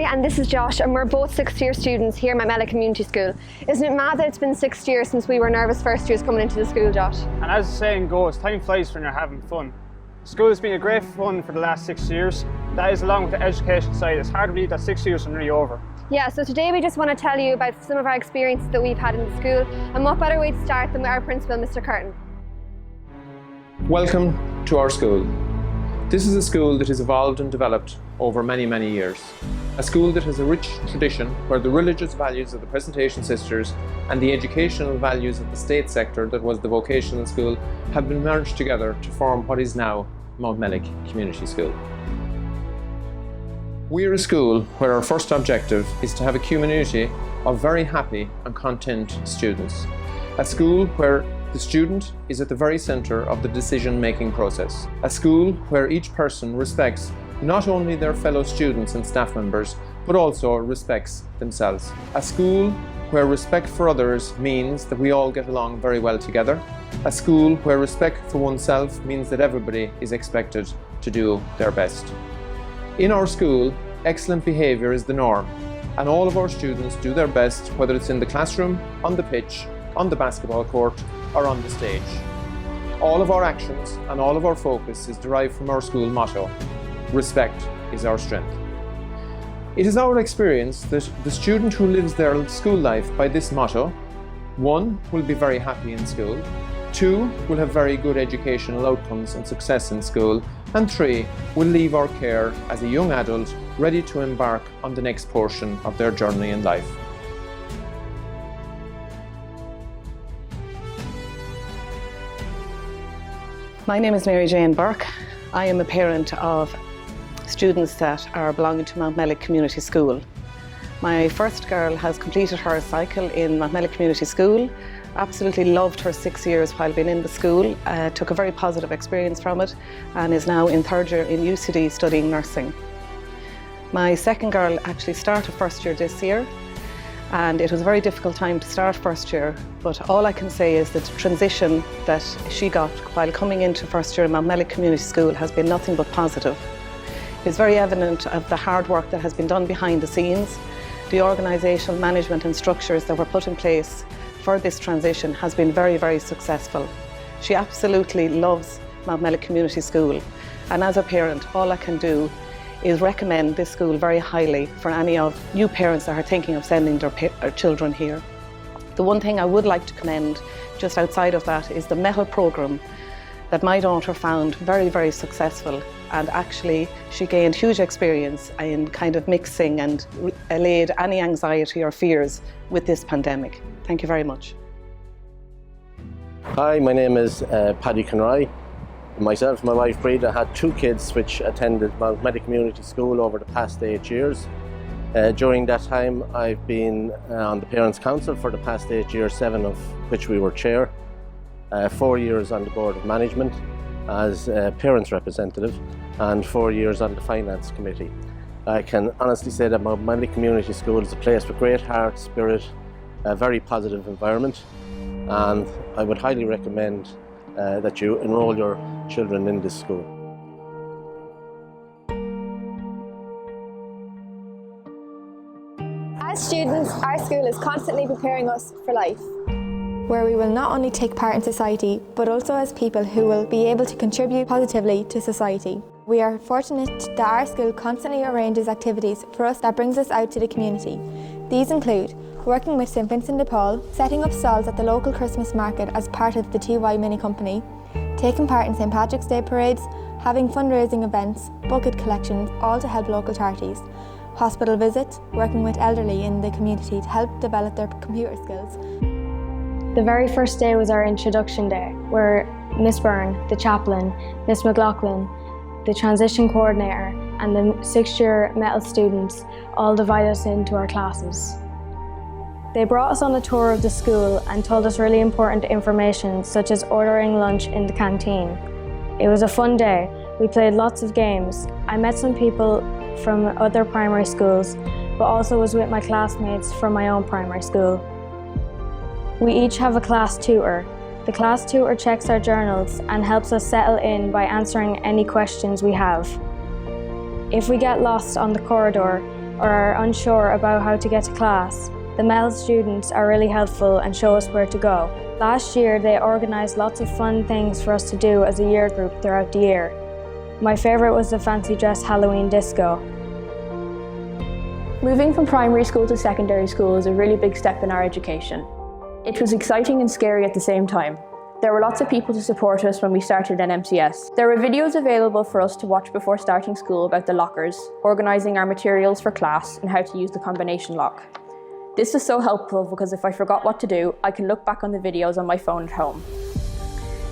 and this is Josh, and we're both sixth-year students here at Mount Community School. Isn't it mad that it's been 6 years since we were nervous first years coming into the school, Josh? And as the saying goes, time flies when you're having fun. School has been a great fun for the last 6 years. That is, along with the education side, it's hard to believe that 6 years are nearly over. Yeah, so today we just want to tell you about some of our experiences that we've had in the school, and what better way to start than with our principal, Mr. Curtin. Welcome to our school. This is a school that has evolved and developed over many, many years. A school that has a rich tradition where the religious values of the Presentation Sisters and the educational values of the state sector that was the vocational school have been merged together to form what is now Mountmellick Community School. We are a school where our first objective is to have a community of very happy and content students. A school where the student is at the very centre of the decision-making process. A school where each person respects not only their fellow students and staff members, but also respects themselves. A school where respect for others means that we all get along very well together. A school where respect for oneself means that everybody is expected to do their best. In our school, excellent behaviour is the norm, and all of our students do their best, whether it's in the classroom, on the pitch, on the basketball court, or on the stage. All of our actions and all of our focus is derived from our school motto: respect is our strength. It is our experience that the student who lives their school life by this motto, 1, will be very happy in school, 2, will have very good educational outcomes and success in school, and 3, will leave our care as a young adult ready to embark on the next portion of their journey in life. My name is Mary Jane Burke. I am a parent of students that are belonging to Mountmellick Community School. My first girl has completed her cycle in Mountmellick Community School, absolutely loved her 6 years while being in the school, took a very positive experience from it, and is now in third year in UCD studying nursing. My second girl actually started first year this year, and it was a very difficult time to start first year, but all I can say is that the transition that she got while coming into first year in Mountmellick Community School has been nothing but positive. It's very evident of the hard work that has been done behind the scenes. The organisational management and structures that were put in place for this transition has been very, very successful. She absolutely loves Mountmellick Community School, and as a parent, all I can do is recommend this school very highly for any of new parents that are thinking of sending their children here. The one thing I would like to commend just outside of that is the MEHL programme that my daughter found very, very successful, and actually she gained huge experience in kind of mixing and allayed any anxiety or fears with this pandemic. Thank you very much. Hi, my name is Paddy Conroy. Myself and my wife Breda had 2 kids which attended Mountmellick Community School over the past 8 years. During that time I've been on the Parents' Council for the past 8 years, 7 of which we were chair, 4 years on the Board of Management as a parents representative, and 4 years on the Finance Committee. I can honestly say that Mountmellick Community School is a place with great heart, spirit, a very positive environment, and I would highly recommend that you enrol your children in this school. As students, our school is constantly preparing us for life, where we will not only take part in society, but also as people who will be able to contribute positively to society. We are fortunate that our school constantly arranges activities for us that brings us out to the community. These include working with St Vincent de Paul, setting up stalls at the local Christmas market as part of the TY Mini Company, taking part in St Patrick's Day parades, having fundraising events, bucket collections, all to help local charities, hospital visits, working with elderly in the community to help develop their computer skills. The very first day was our introduction day, where Miss Byrne, the chaplain, Miss McLaughlin, the transition coordinator, and the 6th year MEHL students all divided us into our classes. They brought us on a tour of the school and told us really important information, such as ordering lunch in the canteen. It was a fun day. We played lots of games. I met some people from other primary schools, but also was with my classmates from my own primary school. We each have a class tutor. The class tutor checks our journals and helps us settle in by answering any questions we have. If we get lost on the corridor, or are unsure about how to get to class, the MEL students are really helpful and show us where to go. Last year they organised lots of fun things for us to do as a year group throughout the year. My favourite was the fancy dress Halloween disco. Moving from primary school to secondary school is a really big step in our education. It was exciting and scary at the same time. There were lots of people to support us when we started in MCS. There were videos available for us to watch before starting school about the lockers, organising our materials for class and how to use the combination lock. This was so helpful because if I forgot what to do, I can look back on the videos on my phone at home.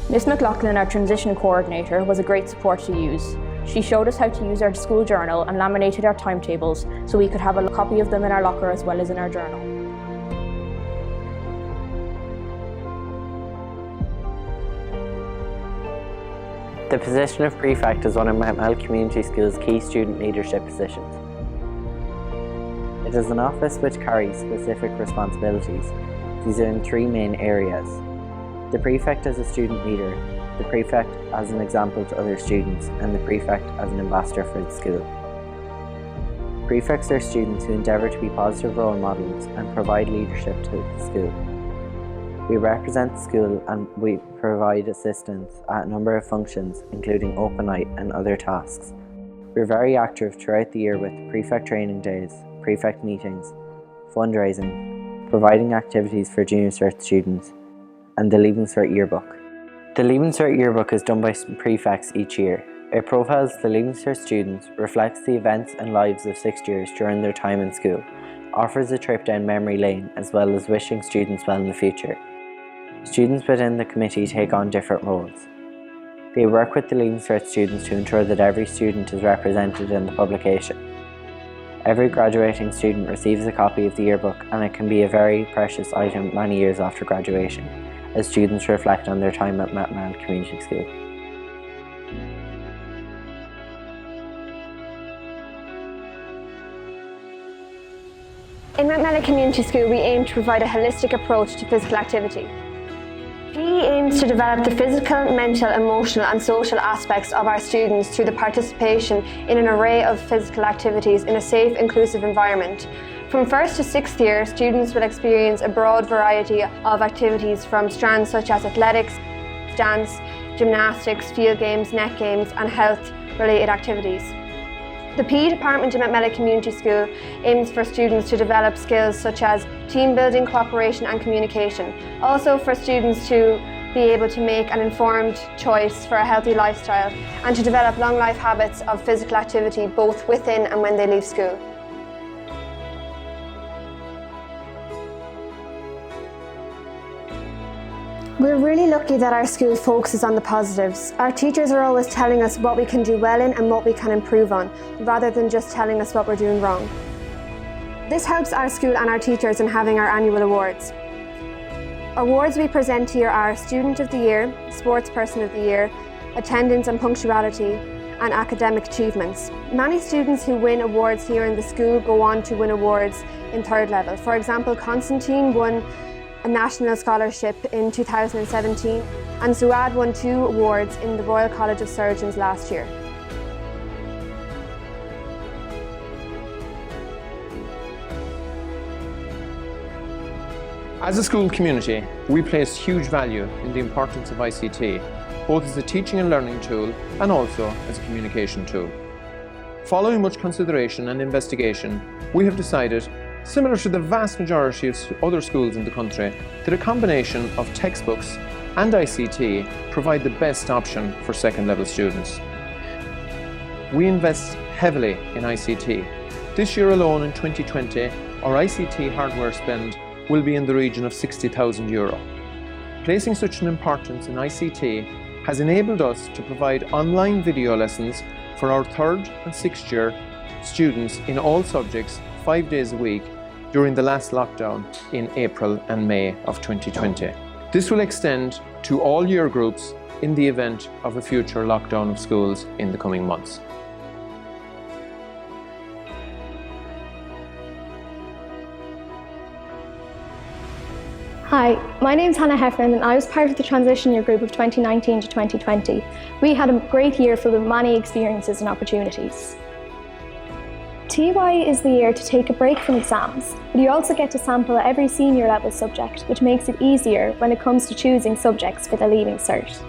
Miss McLaughlin, our transition coordinator, was a great support to use. She showed us how to use our school journal and laminated our timetables so we could have a copy of them in our locker as well as in our journal. The position of prefect is one of McMahon Community School's key student leadership positions. It is an office which carries specific responsibilities. These are in three main areas. The prefect as a student leader, the prefect as an example to other students, and the prefect as an ambassador for the school. Prefects are students who endeavour to be positive role models and provide leadership to the school. We represent the school and we provide assistance at a number of functions, including open night and other tasks. We are very active throughout the year with prefect training days, prefect meetings, fundraising, providing activities for junior cert students, and the Leaving Cert yearbook. The Leaving Cert yearbook is done by prefects each year. It profiles the Leaving Cert students, reflects the events and lives of sixth years during their time in school, offers a trip down memory lane as well as wishing students well in the future. Students within the committee take on different roles. They work with the Leaving Cert students to ensure that every student is represented in the publication. Every graduating student receives a copy of the yearbook and it can be a very precious item many years after graduation, as students reflect on their time at McMahon Community School. In McMahon Community School, we aim to provide a holistic approach to physical activity. PE aims to develop the physical, mental, emotional and social aspects of our students through the participation in an array of physical activities in a safe, inclusive environment. From 1st to 6th year, students will experience a broad variety of activities from strands such as athletics, dance, gymnastics, field games, net games and health-related activities. The PE department in McMahon Community School aims for students to develop skills such as team building, cooperation and communication. Also for students to be able to make an informed choice for a healthy lifestyle and to develop long life habits of physical activity both within and when they leave school. We're really lucky that our school focuses on the positives. Our teachers are always telling us what we can do well in and what we can improve on, rather than just telling us what we're doing wrong. This helps our school and our teachers in having our annual awards. Awards we present here are Student of the Year, Sports Person of the Year, Attendance and Punctuality, and Academic Achievements. Many students who win awards here in the school go on to win awards in third level. For example, Constantine won a national scholarship in 2017 and Suad won 2 awards in the Royal College of Surgeons last year. As a school community, we place huge value in the importance of ICT, both as a teaching and learning tool and also as a communication tool. Following much consideration and investigation, we have decided, similar to the vast majority of other schools in the country, that a combination of textbooks and ICT provide the best option for second level students. We invest heavily in ICT. This year alone in 2020, our ICT hardware spend will be in the region of €60,000. Placing such an importance in ICT has enabled us to provide online video lessons for our 3rd and 6th year students in all subjects 5 days a week during the last lockdown in April and May of 2020. This will extend to all year groups in the event of a future lockdown of schools in the coming months. Hi, my name's Hannah Heffern and I was part of the transition year group of 2019 to 2020. We had a great year filled with many experiences and opportunities. TY is the year to take a break from exams, but you also get to sample every senior level subject, which makes it easier when it comes to choosing subjects for the Leaving Cert.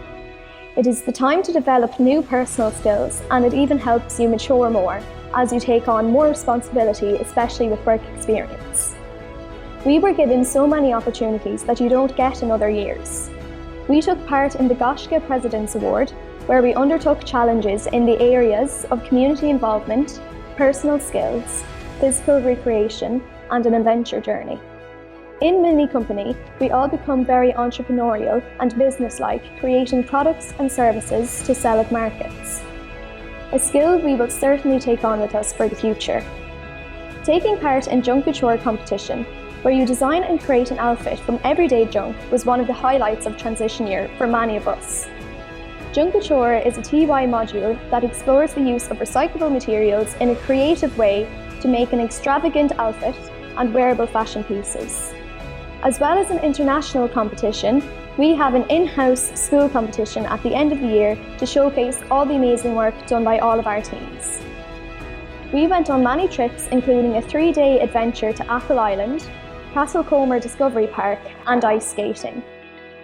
It is the time to develop new personal skills, and it even helps you mature more as you take on more responsibility, especially with work experience. We were given so many opportunities that you don't get in other years. We took part in the Goshka President's Award, where we undertook challenges in the areas of community involvement, personal skills, physical recreation, and an adventure journey. In Mini Company, we all become very entrepreneurial and businesslike, creating products and services to sell at markets. A skill we will certainly take on with us for the future. Taking part in junk couture competition, where you design and create an outfit from everyday junk, was one of the highlights of transition year for many of us. Junk couture is a TY module that explores the use of recyclable materials in a creative way to make an extravagant outfit and wearable fashion pieces. As well as an international competition, we have an in-house school competition at the end of the year to showcase all the amazing work done by all of our teams. We went on many trips, including a 3-day adventure to Achill Island, Castlecomer Discovery Park, and ice skating.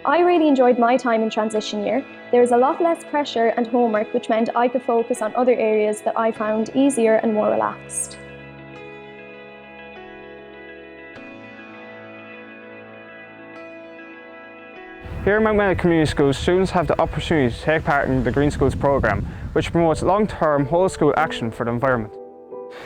I really enjoyed my time in transition year. There was a lot less pressure and homework, which meant I could focus on other areas that I found easier and more relaxed. Here in Mount Mellick Community Schools, students have the opportunity to take part in the Green Schools programme, which promotes long-term whole-school action for the environment.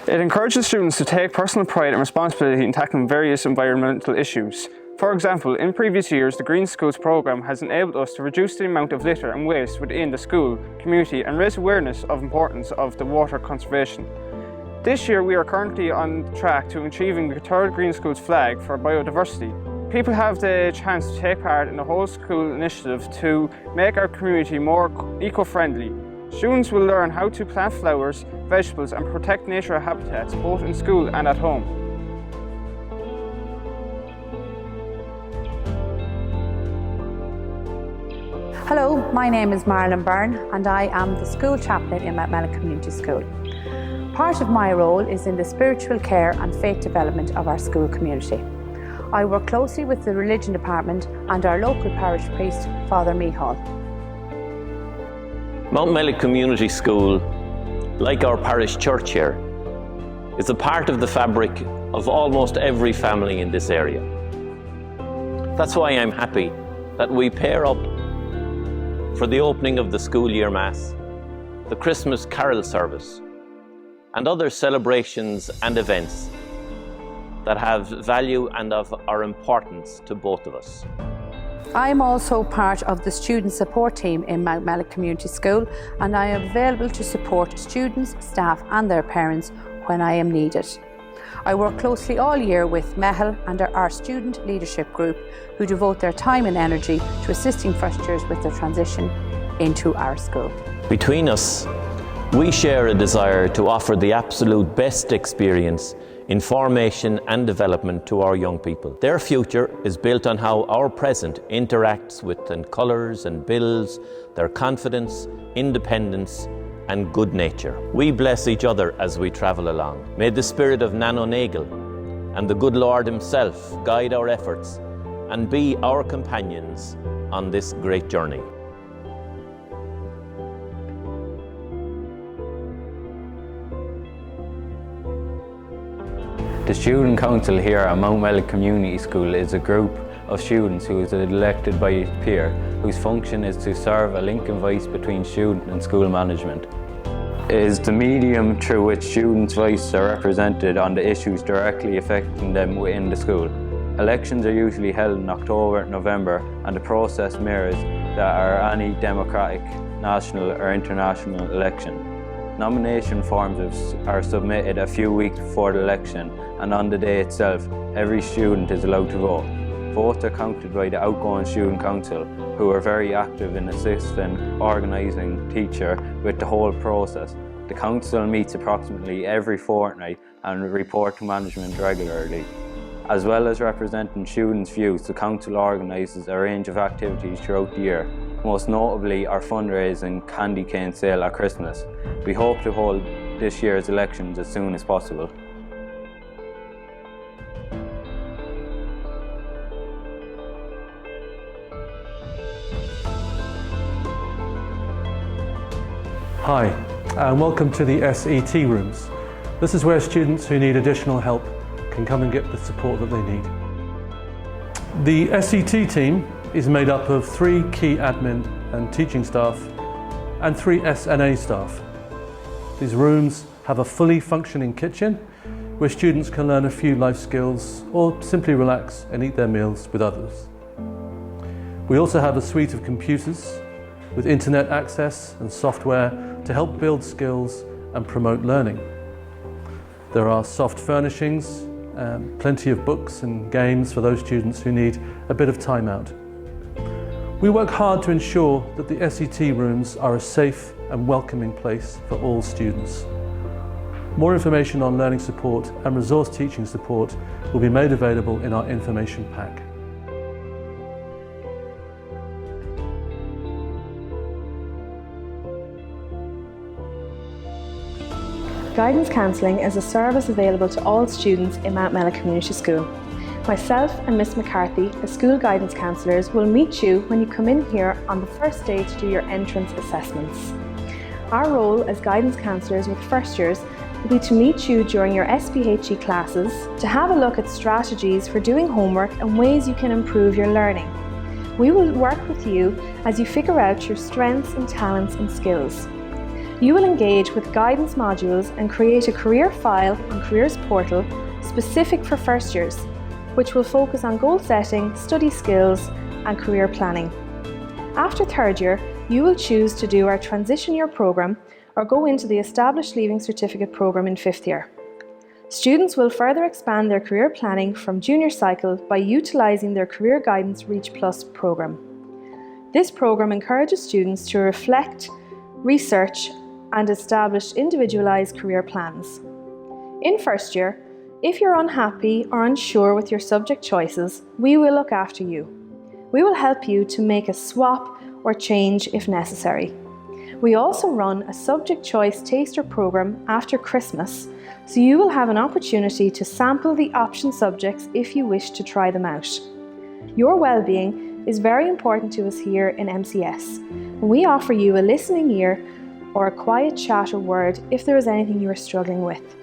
It encourages students to take personal pride and responsibility in tackling various environmental issues. For example, in previous years, the Green Schools programme has enabled us to reduce the amount of litter and waste within the school community and raise awareness of the importance of the water conservation. This year, we are currently on track to achieving the 3rd Green Schools flag for biodiversity. People have the chance to take part in the whole school initiative to make our community more eco-friendly. Students will learn how to plant flowers, vegetables and protect natural habitats both in school and at home. Hello, my name is Marilyn Byrne and I am the school chaplain in Mount Mellick Community School. Part of my role is in the spiritual care and faith development of our school community. I work closely with the religion department and our local parish priest, Father Mihal. Mount Mellick Community School, like our parish church here, is a part of the fabric of almost every family in this area. That's why I'm happy that we pair up for the opening of the school year mass, the Christmas carol service, and other celebrations and events that have value and are importance to both of us. I'm also part of the student support team in Mount Mellick Community School, and I am available to support students, staff and their parents when I am needed. I work closely all year with Mehal and our student leadership group, who devote their time and energy to assisting first years with their transition into our school. Between us, we share a desire to offer the absolute best experience in formation and development to our young people. Their future is built on how our present interacts with and colours and builds their confidence, independence and good nature. We bless each other as we travel along. May the spirit of Nan O'Neill and the good Lord himself guide our efforts and be our companions on this great journey. The Student Council here at Mount Mellick Community School is a group of students who is elected by a peer, whose function is to serve a link and voice between student and school management. It is the medium through which students' voices are represented on the issues directly affecting them within the school. Elections are usually held in October, November, and the process mirrors that are any democratic, national or international election. Nomination forms are submitted a few weeks before the election, and on the day itself, every student is allowed to vote. Votes are counted by the outgoing Student Council, who are very active in assisting organising teacher with the whole process. The council meets approximately every fortnight and report to management regularly. As well as representing students' views, the council organises a range of activities throughout the year, most notably our fundraising candy cane sale at Christmas. We hope to hold this year's elections as soon as possible. Hi, and welcome to the SET rooms. This is where students who need additional help can come and get the support that they need. The SET team is made up of 3 key admin and teaching staff and 3 SNA staff. These rooms have a fully functioning kitchen where students can learn a few life skills or simply relax and eat their meals with others. We also have a suite of computers with internet access and software to help build skills and promote learning. There are soft furnishings, plenty of books and games for those students who need a bit of time out. We work hard to ensure that the SET rooms are a safe and welcoming place for all students. More information on learning support and resource teaching support will be made available in our information pack. Guidance counselling is a service available to all students in Mount Mellick Community School. Myself and Miss McCarthy, as school guidance counsellors, will meet you when you come in here on the first day to do your entrance assessments. Our role as guidance counsellors with first years will be to meet you during your SPHE classes to have a look at strategies for doing homework and ways you can improve your learning. We will work with you as you figure out your strengths and talents and skills. You will engage with guidance modules and create a career file on Careers Portal specific for first years, which will focus on goal setting, study skills and career planning. After third year, you will choose to do our transition year programme or go into the established Leaving Certificate programme in fifth year. Students will further expand their career planning from junior cycle by utilising their Career Guidance Reach Plus programme. This programme encourages students to reflect, research and establish individualised career plans. In first year, if you're unhappy or unsure with your subject choices, we will look after you. We will help you to make a swap or change if necessary. We also run a subject choice taster programme after Christmas, so you will have an opportunity to sample the option subjects if you wish to try them out. Your well-being is very important to us here in MCS, and we offer you a listening ear or a quiet chat or word if there is anything you are struggling with.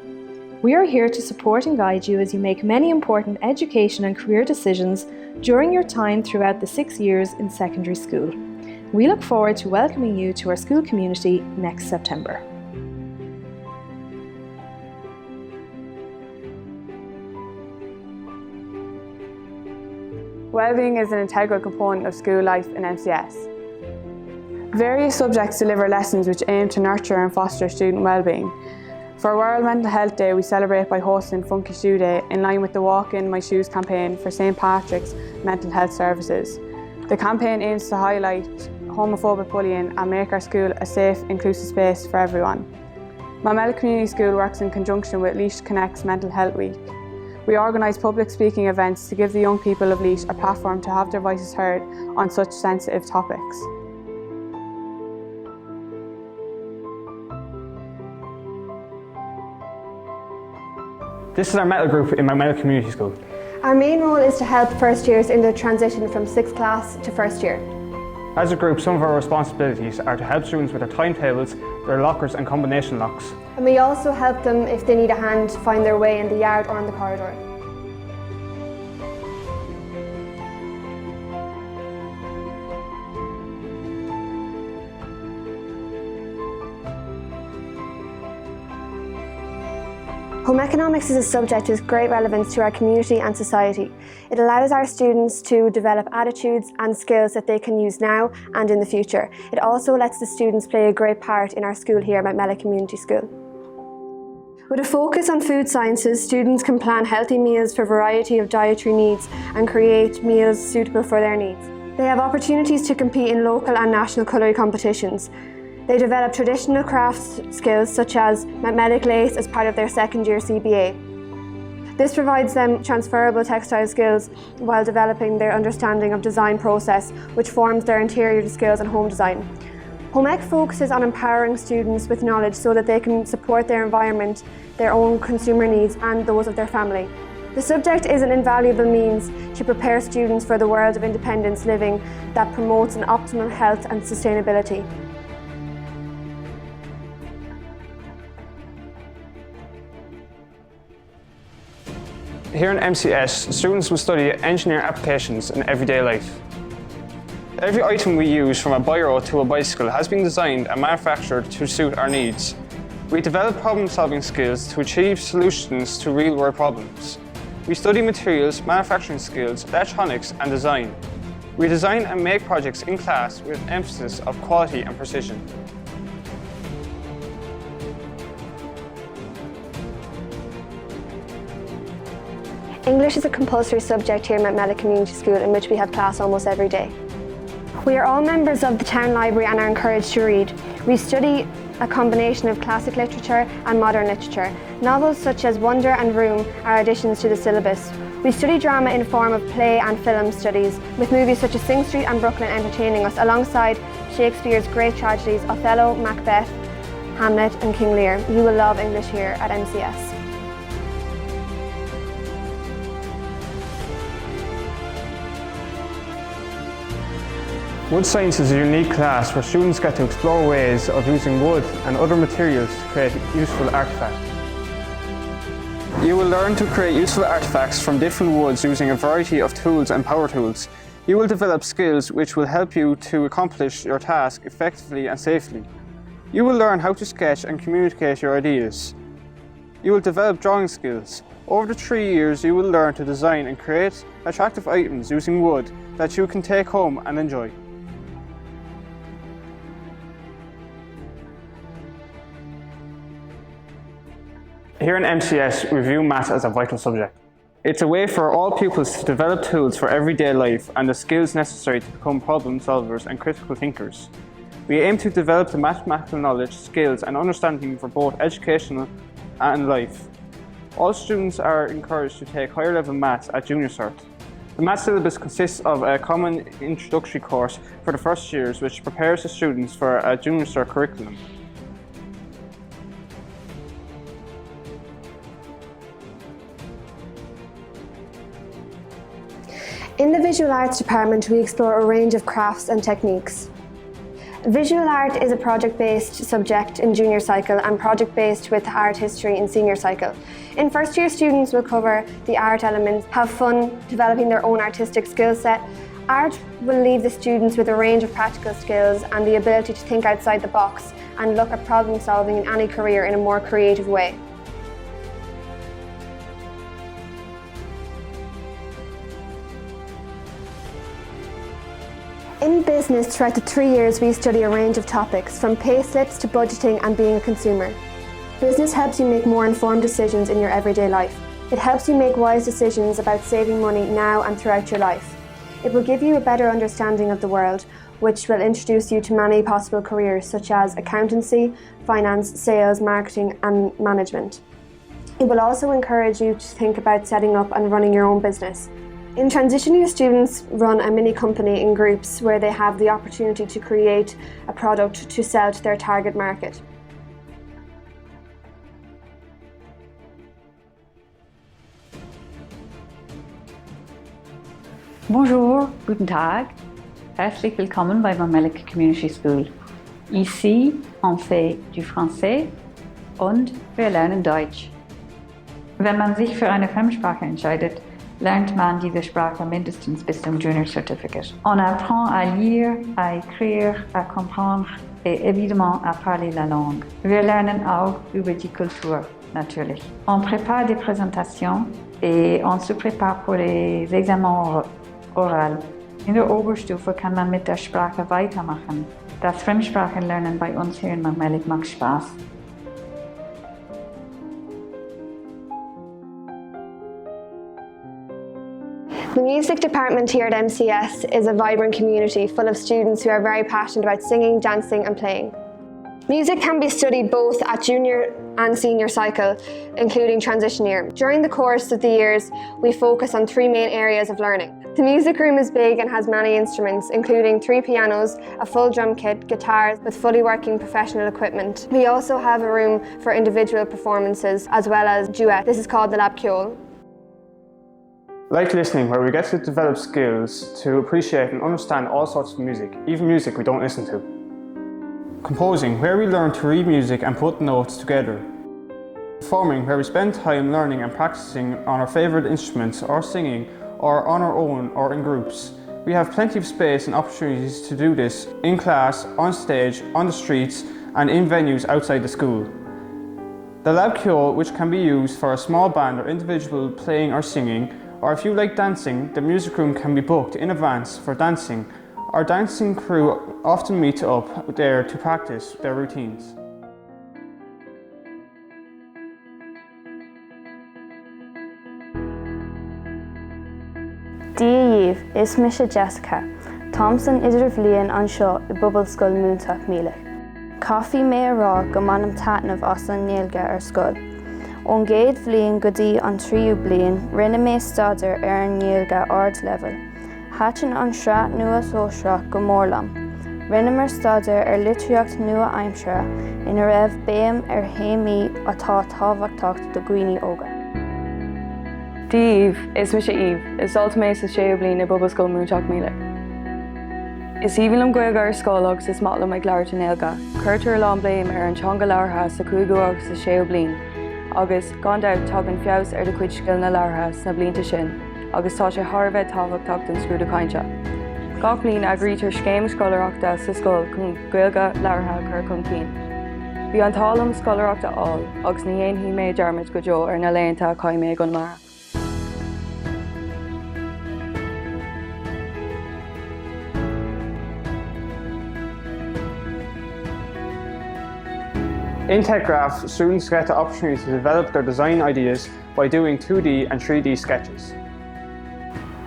We are here to support and guide you as you make many important education and career decisions during your time throughout the 6 years in secondary school. We look forward to welcoming you to our school community next September. Wellbeing is an integral component of school life in MCS. Various subjects deliver lessons which aim to nurture and foster student wellbeing. For World Mental Health Day, we celebrate by hosting Funky Shoe Day in line with the Walk In My Shoes campaign for St Patrick's Mental Health Services. The campaign aims to highlight homophobic bullying and make our school a safe, inclusive space for everyone. Mount Mellick Community School works in conjunction with Laois Connects Mental Health Week. We organise public speaking events to give the young people of Laois a platform to have their voices heard on such sensitive topics. This is our metal group in Mount Mellick Community School. Our main role is to help first years in the transition from 6th class to first year. As a group, some of our responsibilities are to help students with their timetables, their lockers and combination locks. And we also help them if they need a hand to find their way in the yard or in the corridor. Home economics is a subject with great relevance to our community and society. It allows our students to develop attitudes and skills that they can use now and in the future. It also lets the students play a great part in our school here at Mount Mellick Community School. With a focus on food sciences, students can plan healthy meals for a variety of dietary needs and create meals suitable for their needs. They have opportunities to compete in local and national cutlery competitions. They develop traditional crafts skills such as Mount Mellick lace as part of their second year CBA. This provides them transferable textile skills while developing their understanding of design process, which forms their interior skills and home design. Home ec focuses on empowering students with knowledge so that they can support their environment, their own consumer needs and those of their family. The subject is an invaluable means to prepare students for the world of independence living that promotes an optimal health and sustainability. Here in MCS, students will study engineering applications in everyday life. Every item we use, from a biro to a bicycle, has been designed and manufactured to suit our needs. We develop problem-solving skills to achieve solutions to real-world problems. We study materials, manufacturing skills, electronics and design. We design and make projects in class with an emphasis of quality and precision. English is a compulsory subject here at Mount Mellick Community School, in which we have class almost every day. We are all members of the town library and are encouraged to read. We study a combination of classic literature and modern literature. Novels such as Wonder and Room are additions to the syllabus. We study drama in the form of play and film studies, with movies such as Sing Street and Brooklyn entertaining us, alongside Shakespeare's great tragedies Othello, Macbeth, Hamlet and King Lear. You will love English here at MCS. Wood Science is a unique class where students get to explore ways of using wood and other materials to create useful artefacts. You will learn to create useful artefacts from different woods using a variety of tools and power tools. You will develop skills which will help you to accomplish your task effectively and safely. You will learn how to sketch and communicate your ideas. You will develop drawing skills. Over the 3 years, you will learn to design and create attractive items using wood that you can take home and enjoy. Here in MCS, we view maths as a vital subject. It's a way for all pupils to develop tools for everyday life and the skills necessary to become problem solvers and critical thinkers. We aim to develop the mathematical knowledge, skills and understanding for both educational and life. All students are encouraged to take higher level maths at Junior Cert. The maths syllabus consists of a common introductory course for the first years, which prepares the students for a Junior Cert curriculum. In the Visual Arts department, we explore a range of crafts and techniques. Visual art is a project-based subject in junior cycle and project-based with art history in senior cycle. In first year, students will cover the art elements, have fun developing their own artistic skill set. Art will leave the students with a range of practical skills and the ability to think outside the box and look at problem solving in any career in a more creative way. In business, throughout the 3 years, we study a range of topics, from pay slips to budgeting and being a consumer. Business helps you make more informed decisions in your everyday life. It helps you make wise decisions about saving money now and throughout your life. It will give you a better understanding of the world, which will introduce you to many possible careers such as accountancy, finance, sales, marketing and management. It will also encourage you to think about setting up and running your own business. In transition year, students run a mini company in groups where they have the opportunity to create a product to sell to their target market. Bonjour, guten Tag. Herzlich willkommen bei Mount Mellick Community School. Ici, on fait du Français und wir lernen Deutsch. Wenn man sich für eine Fremdsprache entscheidet, lernt man diese Sprache mindestens bis zum Junior Certificate. On apprend à lire, à écrire, à comprendre et évidemment à parler la langue. Wir lernen auch über die Kultur, natürlich. On prépare des présentations et on se prépare pour les examens oraux. In der Oberstufe kann man mit der Sprache weitermachen. Das Fremdsprachenlernen bei uns hier in Mount Mellick macht Spaß. The music department here at MCS is a vibrant community full of students who are very passionate about singing, dancing and playing. Music can be studied both at junior and senior cycle, including transition year. During the course of the years, we focus on 3 main areas of learning: The music room is big and has many instruments, including 3 pianos, a full drum kit, guitars with fully working professional equipment. We also have a room for individual performances as well as duet. This is called the Lab Ciol. Like listening, where we get to develop skills to appreciate and understand all sorts of music, even music we don't listen to. Composing, where we learn to read music and put notes together. Performing, where we spend time learning and practicing on our favourite instruments or singing, or on our own or in groups. We have plenty of space and opportunities to do this in class, on stage, on the streets and in venues outside the school. The Lab Ciol, which can be used for a small band or individual playing or singing, or if you like dancing, the music room can be booked in advance for dancing. Our dancing crew often meet up there to practice their routines. Díomh, is me sé Jessica. Thompson idir bhliain anseo I Bubble Scoil Múntaach Míle. Caithfí mé rá go manam taitneamh as an néilge ar scoil. Ón gcéad bhliain go dtí an 3 bliain, rinne mé staidir ar an néilge ard level. Háitin an sreat nua sóisreach go mórlam. Rinne mar staidir ar litríocht nua aimsire ina raibh béim ar héimí atá tábhachtach do Guine óga. Díomh, is me sé Eve, is dulta mé sa sé bliain I Bubble Scoil Múntaach Míle. Is íbhílim goig ar scóil agus is matlam ag leabhar néilge. Cuirtear lán bléim ar an teanga leabhartha sa 5 agus sa 6 bliain. Agus gan dabh tugann feabhas ar do cuid sciil na leabhartha na blianta sin, agus tá sé tharbheith tábhachtach den scrúdú cainte. Gach bliain agrítear scéim scoileachta sa scoil chun gaeilge leabhartha chur chun cín. Bhí an tálam scoileachta all, agus na dhéanaí mé dearmid go deo ar na léonnta caiim mé gon mara. In TechGraph, students get the opportunity to develop their design ideas by doing 2D and 3D sketches.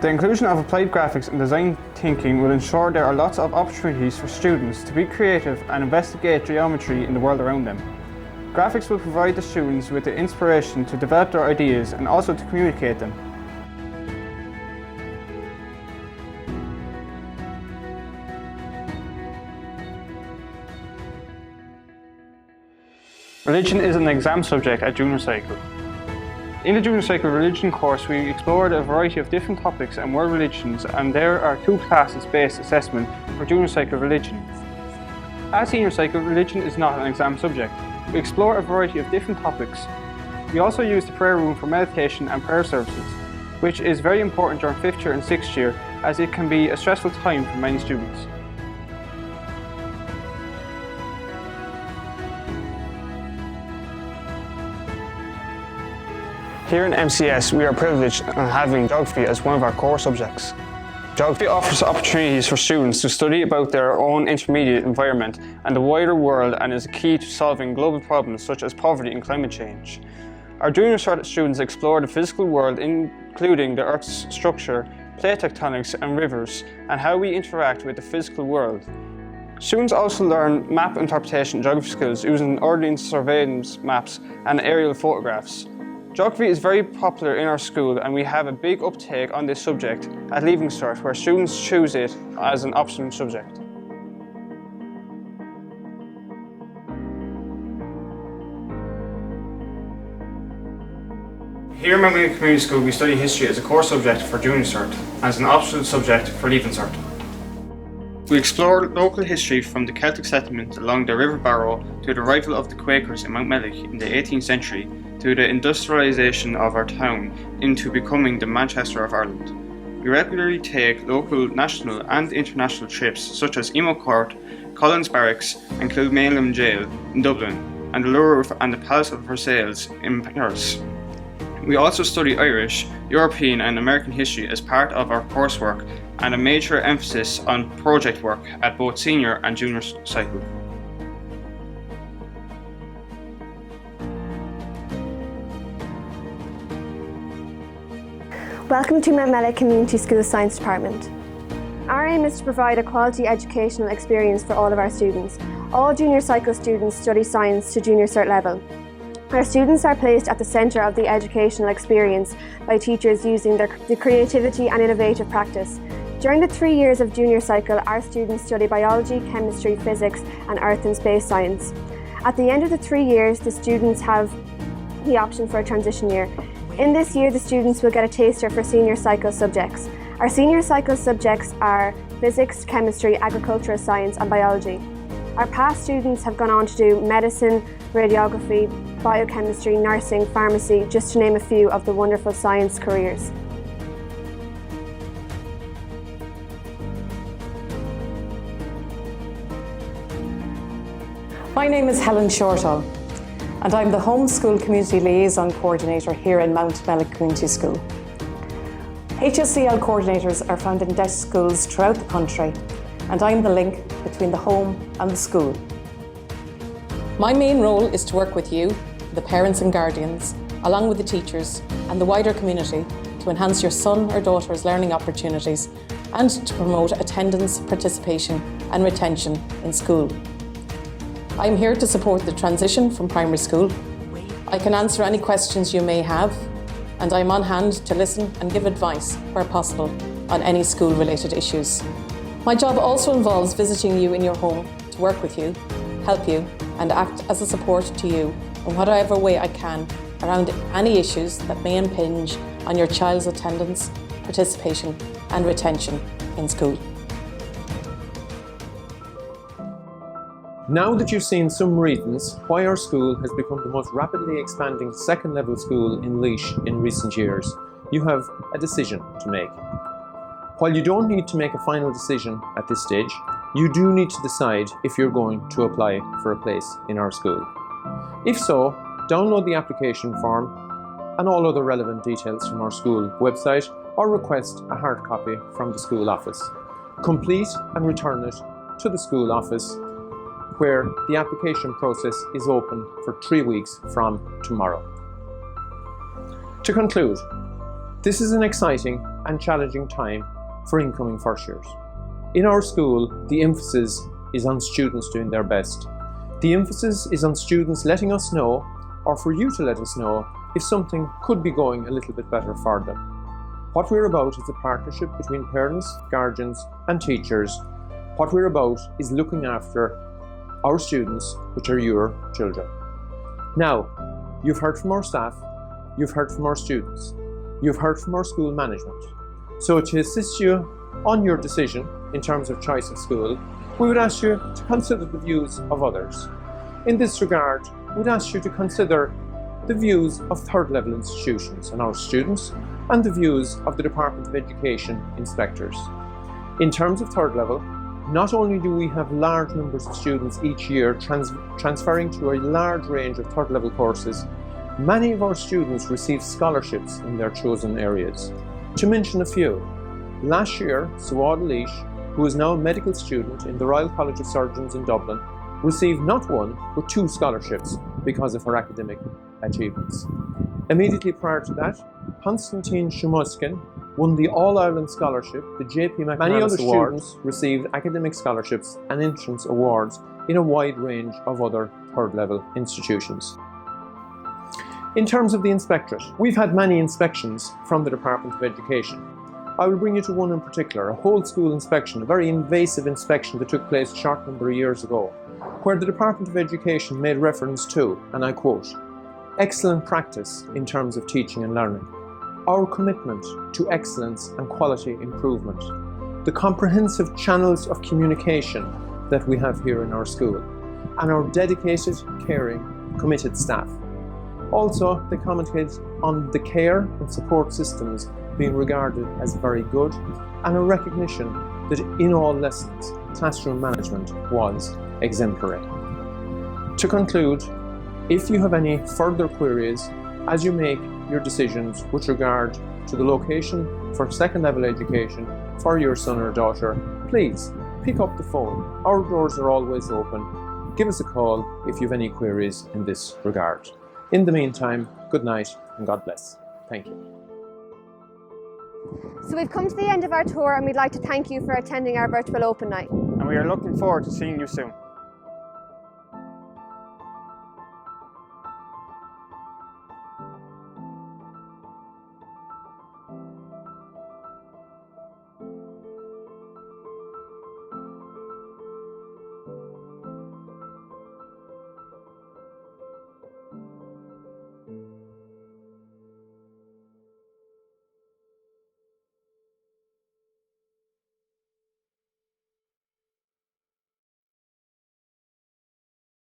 The inclusion of applied graphics and design thinking will ensure there are lots of opportunities for students to be creative and investigate geometry in the world around them. Graphics will provide the students with the inspiration to develop their ideas and also to communicate them. Religion is an exam subject at Junior Cycle. In the Junior Cycle religion course, we explored a variety of different topics and world religions, and there are 2 classes-based assessment for Junior Cycle religion. At Senior Cycle, religion is not an exam subject. We explore a variety of different topics. We also use the prayer room for meditation and prayer services, which is very important during 5th year and 6th year, as it can be a stressful time for many students. Here in MCS, we are privileged in having geography as one of our core subjects. Geography offers opportunities for students to study about their own intermediate environment and the wider world, and is a key to solving global problems such as poverty and climate change. Our junior students explore the physical world, including the Earth's structure, plate tectonics and rivers, and how we interact with the physical world. Students also learn map interpretation and geography skills using ordnance surveillance maps and aerial photographs. Geography is very popular in our school, and we have a big uptake on this subject at Leaving Cert, where students choose it as an optional subject. Here at Mount Milligan Community School, we study history as a core subject for Junior Cert, and as an optional subject for Leaving Cert. We explore local history from the Celtic settlement along the River Barrow to the arrival of the Quakers in Mount Mellick in the 18th century, to the industrialisation of our town into becoming the Manchester of Ireland. We regularly take local, national and international trips such as Emo Court, Collins Barracks and Kilmainham Jail in Dublin, and the Louvre and the Palace of Versailles in Paris. We also study Irish, European and American history as part of our coursework, and a major emphasis on project work at both senior and junior cycle. Welcome to Mount Mellick Community School Science Department. Our aim is to provide a quality educational experience for all of our students. All junior cycle students study science to junior cert level. Our students are placed at the centre of the educational experience by teachers using the creativity and innovative practice. During the 3 years of junior cycle, our students study biology, chemistry, physics and earth and space science. At the end of the 3 years, the students have the option for a transition year. In this year, the students will get a taster for senior cycle subjects. Our senior cycle subjects are physics, chemistry, agricultural science and biology. Our past students have gone on to do medicine, radiography, biochemistry, nursing, pharmacy, just to name a few of the wonderful science careers. My name is Helen Shortall, and I'm the Homeschool Community Liaison Coordinator here in Mount Mellick Community School. HSCL coordinators are found in desk schools throughout the country, and I'm the link between the home and the school. My main role is to work with you, the parents and guardians, along with the teachers and the wider community to enhance your son or daughter's learning opportunities and to promote attendance, participation and retention in school. I'm here to support the transition from primary school. I can answer any questions you may have, and I'm on hand to listen and give advice where possible on any school-related issues. My job also involves visiting you in your home to work with you, help you, and act as a support to you in whatever way I can around any issues that may impinge on your child's attendance, participation, and retention in school. Now that you've seen some reasons why our school has become the most rapidly expanding second-level school in Laois in recent years, you have a decision to make. While you don't need to make a final decision at this stage, you do need to decide if you're going to apply for a place in our school. If so, download the application form and all other relevant details from our school website or request a hard copy from the school office. Complete and return it to the school office, where the application process is open for 3 weeks from tomorrow. To conclude, this is an exciting and challenging time for incoming first years. In our school, the emphasis is on students doing their best. The emphasis is on students letting us know, or for you to let us know, if something could be going a little bit better for them. What we're about is a partnership between parents, guardians and teachers. What we're about is looking after our students, which are your children. Now, you've heard from our staff, you've heard from our students, you've heard from our school management. So to assist you on your decision in terms of choice of school, we would ask you to consider the views of others. In this regard, we'd ask you to consider the views of third level institutions and our students, and the views of the Department of Education inspectors. In terms of third level, not only do we have large numbers of students each year transferring to a large range of third level courses, many of our students receive scholarships in their chosen areas. To mention a few, last year, Suad Laois, who is now a medical student in the Royal College of Surgeons in Dublin, received not one, but 2 scholarships because of her academic achievements. Immediately prior to that, Konstantin Shumoskin won the All-Ireland Scholarship, the JP McManus Award. Many other students received academic scholarships and entrance awards in a wide range of other third-level institutions. In terms of the inspectorate, we've had many inspections from the Department of Education. I will bring you to one in particular, a whole school inspection, a very invasive inspection that took place a short number of years ago, where the Department of Education made reference to, and I quote, "excellent practice in terms of teaching and learning, our commitment to excellence and quality improvement, the comprehensive channels of communication that we have here in our school, and our dedicated, caring, committed staff." Also, they commented on the care and support systems being regarded as very good, and a recognition that in all lessons, classroom management was exemplary. To conclude, if you have any further queries as you make your decisions with regard to the location for second level education for your son or daughter, please pick up the phone. Our doors are always open. Give us a call if you have any queries in this regard. In the meantime, good night and God bless. Thank you. So we've come to the end of our tour and we'd like to thank you for attending our virtual open night. And we are looking forward to seeing you soon.